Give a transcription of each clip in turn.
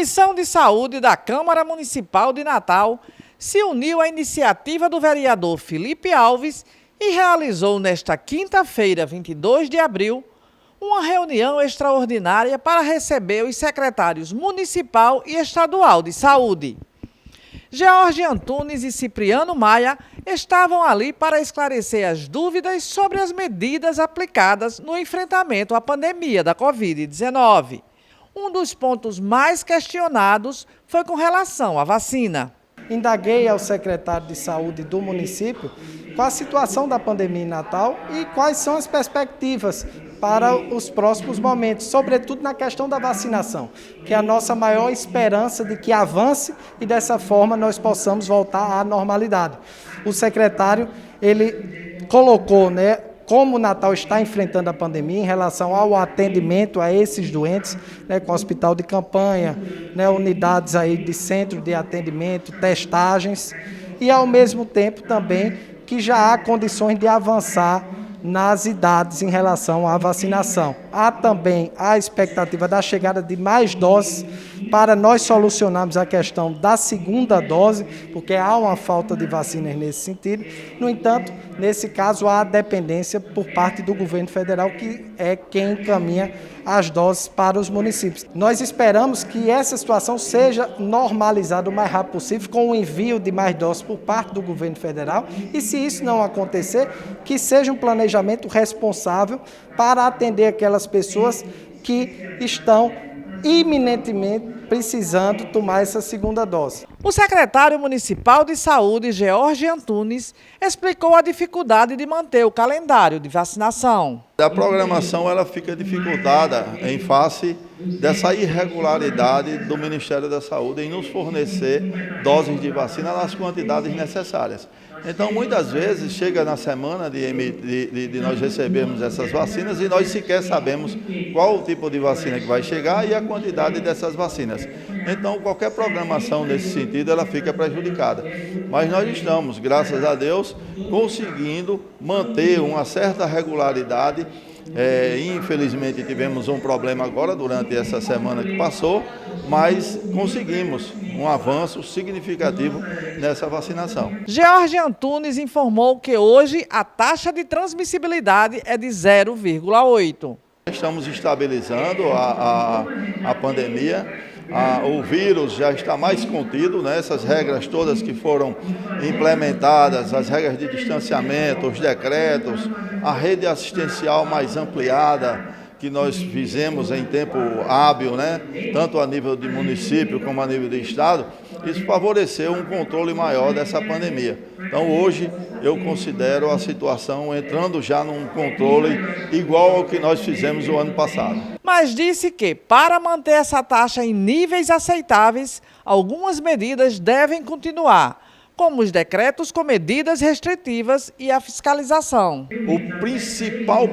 Comissão de Saúde da Câmara Municipal de Natal se uniu à iniciativa do vereador Felipe Alves e realizou nesta quinta-feira, 22 de abril, uma reunião extraordinária para receber os secretários municipal e estadual de saúde. George Antunes e Cipriano Maia estavam ali para esclarecer as dúvidas sobre as medidas aplicadas no enfrentamento à pandemia da Covid-19. Um dos pontos mais questionados foi com relação à vacina. Indaguei ao secretário de saúde do município qual a situação da pandemia em Natal e quais são as perspectivas para os próximos momentos, sobretudo na questão da vacinação, que é a nossa maior esperança de que avance e dessa forma nós possamos voltar à normalidade. O secretário, ele colocou, como o Natal está enfrentando a pandemia em relação ao atendimento a esses doentes, com hospital de campanha, unidades aí de centro de atendimento, testagens, e ao mesmo tempo também que já há condições de avançar nas idades em relação à vacinação. Há também a expectativa da chegada de mais doses para nós solucionarmos a questão da segunda dose, porque há uma falta de vacinas nesse sentido. No entanto, nesse caso, há dependência por parte do governo federal, que é quem encaminha as doses para os municípios. Nós esperamos que essa situação seja normalizada o mais rápido possível, com o envio de mais doses por parte do governo federal, e se isso não acontecer, que seja um planejamento responsável para atender aquelas pessoas que estão iminentemente precisando tomar essa segunda dose. O secretário municipal de saúde, George Antunes, explicou a dificuldade de manter o calendário de vacinação. A programação ela fica dificultada em face dessa irregularidade do Ministério da Saúde em nos fornecer doses de vacina nas quantidades necessárias. Então, muitas vezes, chega na semana de nós recebermos essas vacinas e nós sequer sabemos qual o tipo de vacina que vai chegar e a quantidade dessas vacinas. Então, qualquer programação nesse sentido, ela fica prejudicada. Mas nós estamos, graças a Deus, conseguindo manter uma certa regularidade. Infelizmente tivemos um problema agora durante essa semana que passou, mas conseguimos um avanço significativo nessa vacinação. George Antunes informou que hoje a taxa de transmissibilidade é de 0,8. Estamos estabilizando a pandemia. O vírus já está mais contido, essas regras todas que foram implementadas, as regras de distanciamento, os decretos, a rede assistencial mais ampliada que nós fizemos em tempo hábil, tanto a nível de município como a nível de estado, isso favoreceu um controle maior dessa pandemia. Então hoje eu considero a situação entrando já num controle igual ao que nós fizemos o ano passado. Mas disse que, para manter essa taxa em níveis aceitáveis, algumas medidas devem continuar, como os decretos com medidas restritivas e a fiscalização. O principal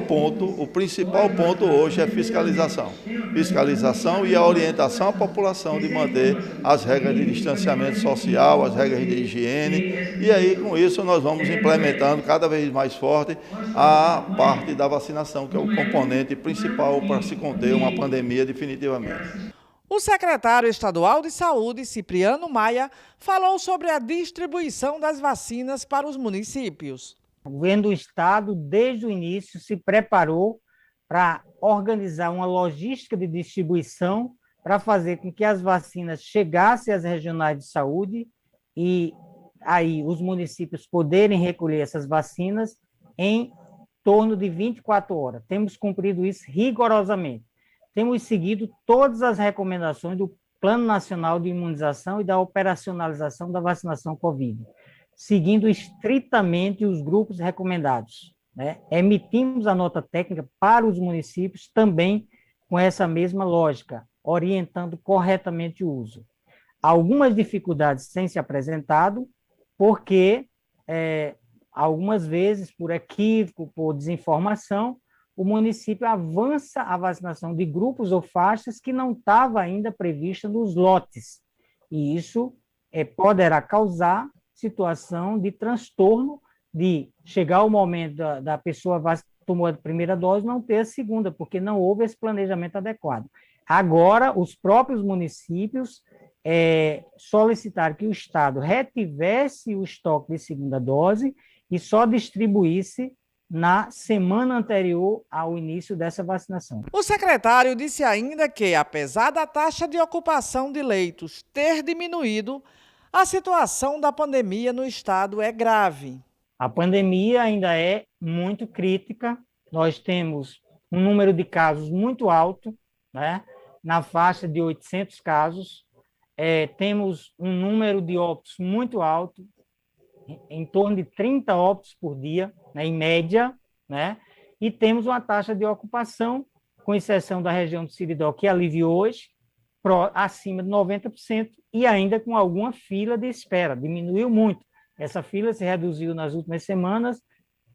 ponto hoje é fiscalização. Fiscalização e a orientação à população de manter as regras de distanciamento social, as regras de higiene, e aí com isso nós vamos implementando cada vez mais forte a parte da vacinação, que é o componente principal para se conter uma pandemia definitivamente. O secretário estadual de saúde, Cipriano Maia, falou sobre a distribuição das vacinas para os municípios. O governo do estado, desde o início, se preparou para organizar uma logística de distribuição para fazer com que as vacinas chegassem às regionais de saúde e aí os municípios poderem recolher essas vacinas em torno de 24 horas. Temos cumprido isso rigorosamente. Temos seguido todas as recomendações do Plano Nacional de Imunização e da operacionalização da vacinação Covid, seguindo estritamente os grupos recomendados. Emitimos a nota técnica para os municípios também com essa mesma lógica, orientando corretamente o uso. Algumas dificuldades têm se apresentado, porque algumas vezes, por equívoco, por desinformação, o município avança a vacinação de grupos ou faixas que não estava ainda prevista nos lotes. E isso poderá causar situação de transtorno, de chegar o momento da pessoa tomou a primeira dose não ter a segunda, porque não houve esse planejamento adequado. Agora, os próprios municípios solicitaram que o Estado retivesse o estoque de segunda dose e só distribuísse na semana anterior ao início dessa vacinação. O secretário disse ainda que, apesar da taxa de ocupação de leitos ter diminuído, a situação da pandemia no estado é grave. A pandemia ainda é muito crítica, nós temos um número de casos muito alto, né? Na faixa de 800 casos, temos um número de óbitos muito alto, em torno de 30 óbitos por dia, né, em média, né? E temos uma taxa de ocupação, com exceção da região do Siridó, que aliviou hoje, acima de 90%, e ainda com alguma fila de espera, diminuiu muito. Essa fila se reduziu nas últimas semanas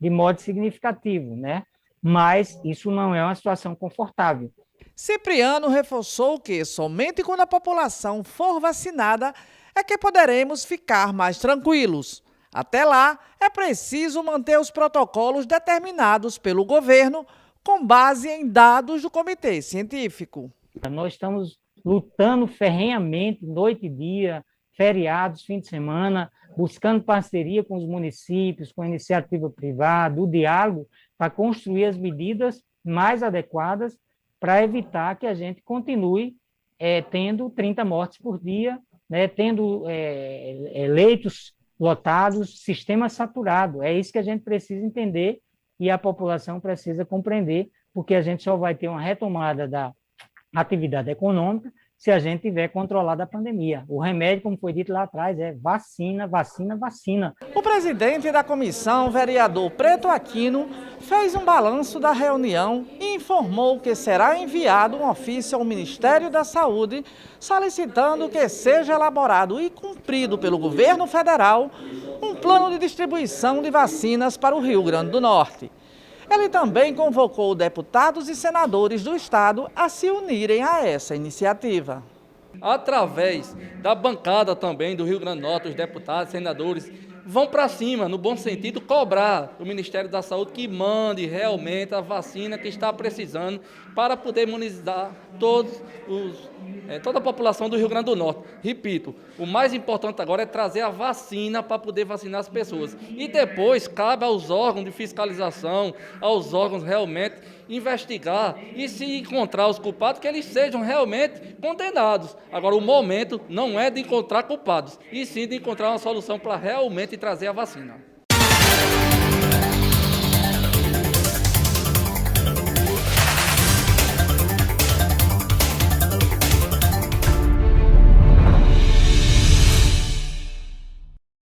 de modo significativo, né? Mas isso não é uma situação confortável. Cipriano reforçou que somente quando a população for vacinada é que poderemos ficar mais tranquilos. Até lá, é preciso manter os protocolos determinados pelo governo com base em dados do comitê científico. Nós estamos lutando ferrenhamente, noite e dia, feriados, fim de semana, buscando parceria com os municípios, com a iniciativa privada, o diálogo, para construir as medidas mais adequadas para evitar que a gente continue tendo 30 mortes por dia, né, tendo leitos lotados, sistema saturado. É isso que a gente precisa entender e a população precisa compreender, porque a gente só vai ter uma retomada da atividade econômica se a gente tiver controlado a pandemia. O remédio, como foi dito lá atrás, é vacina, vacina, vacina. O presidente da comissão, vereador Preto Aquino, fez um balanço da reunião e informou que será enviado um ofício ao Ministério da Saúde solicitando que seja elaborado e cumprido pelo governo federal um plano de distribuição de vacinas para o Rio Grande do Norte. Ele também convocou deputados e senadores do estado a se unirem a essa iniciativa. Através da bancada também do Rio Grande do Norte, os deputados, senadores, vão para cima, no bom sentido, cobrar do Ministério da Saúde que mande realmente a vacina que está precisando para poder imunizar toda a população do Rio Grande do Norte. Repito, o mais importante agora é trazer a vacina para poder vacinar as pessoas. E depois cabe aos órgãos de fiscalização, aos órgãos realmente investigar e se encontrar os culpados, que eles sejam realmente condenados. Agora, o momento não é de encontrar culpados, e sim de encontrar uma solução para realmente trazer a vacina.